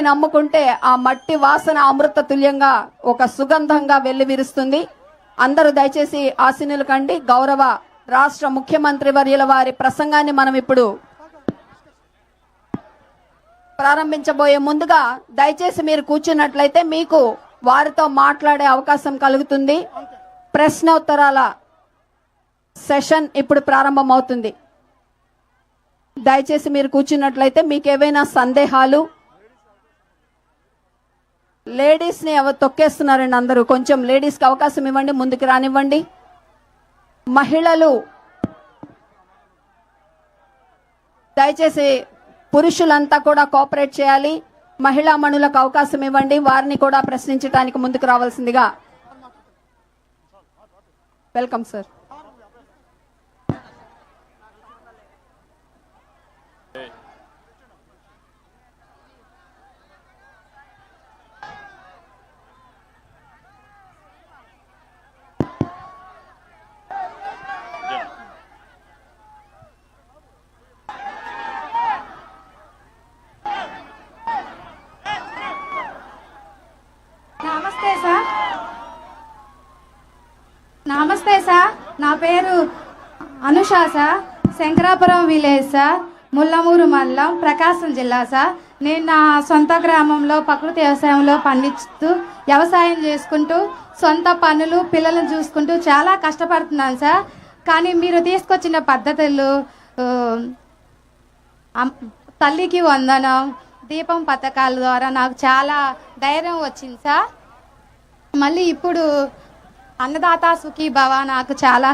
నమ్ముకుంటే ఆ మట్టి వాసన అమృత తుల్యంగా ఒక సుగంధంగా వెల్లివిరుస్తుంది. అందరూ దయచేసి ఆశీనులు కండి. గౌరవ రాష్ట్ర ముఖ్యమంత్రి వర్యుల వారి ప్రసంగాన్ని మనం ఇప్పుడు ప్రారంభించబోయే ముందుగా దయచేసి మీరు కూర్చున్నట్లయితే మీకు వారితో మాట్లాడే అవకాశం కలుగుతుంది. ప్రశ్నోత్తరాల సెషన్ ఇప్పుడు ప్రారంభమవుతుంది. దయచేసి మీరు కూర్చున్నట్లయితే మీకు ఏవైనా సందేహాలు, లేడీస్ ని తొక్కేస్తున్నారండి అందరూ, కొంచెం లేడీస్ కి అవకాశం ఇవ్వండి, ముందుకు రానివ్వండి. మహిళలు దయచేసి పురుషులంతా కూడా కోఆపరేట్ చేయాలి. మహిళా మణులకు అవకాశం ఇవ్వండి, వారిని కూడా ప్రశ్నించడానికి ముందుకు రావాల్సిందిగా. Welcome sir. నమస్తే సార్, నా పేరు Anusha sir, Shankarapuram village sir, Mullamuru మండలం, ప్రకాశం జిల్లా సార్. నేను నా సొంత గ్రామంలో ప్రకృతి వ్యవసాయంలో పండిస్తూ వ్యవసాయం చేసుకుంటూ సొంత పనులు పిల్లలను చూసుకుంటూ చాలా కష్టపడుతున్నాను సార్. కానీ మీరు తీసుకొచ్చిన పద్ధతులు, తల్లికి వందనం, దీపం పథకాల ద్వారా నాకు చాలా ధైర్యం వచ్చింది సార్. మళ్ళీ ఇప్పుడు అన్నదాత సుఖీ భవ నాకు చాలా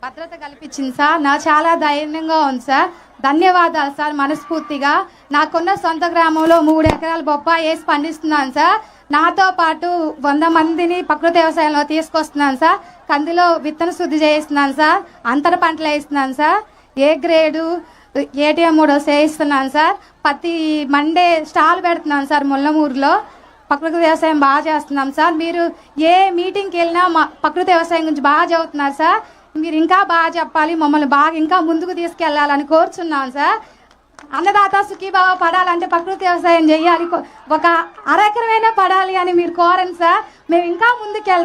భద్రత కల్పించింది సార్. నాకు చాలా ధైర్యంగా ఉంది సార్. ధన్యవాదాలు సార్ మనస్ఫూర్తిగా. నాకున్న సొంత గ్రామంలో 3 ఎకరాల బొప్పాయి వేసి పండిస్తున్నాను సార్. నాతో పాటు 100 మందిని ప్రకృతి వ్యవసాయంలో తీసుకొస్తున్నాను సార్. కందిలో విత్తన శుద్ధి చేయిస్తున్నాను సార్. అంతర పంటలు వేస్తున్నాను సార్. ఏ గ్రేడు ఏటీఎం 3 చేయిస్తున్నాను సార్. ప్రతి మండే స్టాల్ పెడుతున్నాను సార్. ముల్లమూరులో ప్రకృతి వ్యవసాయం బాగా చేస్తున్నాం సార్. మీరు ఏ మీటింగ్కి వెళ్ళినా మా ప్రకృతి వ్యవసాయం గురించి బాగా చదువుతున్నారు సార్. మీరు ఇంకా బాగా చెప్పాలి, మమ్మల్ని బాగా ఇంకా ముందుకు తీసుకెళ్లాలని కోరుచున్నాం సార్. అన్నదాత సుఖీభావ పడాలంటే ప్రకృతి వ్యవసాయం చేయాలి, ఒక అరెకరమైనా పడాలి అని మీరు కోరండి సార్. మేము ఇంకా ముందుకు వెళ్తాం.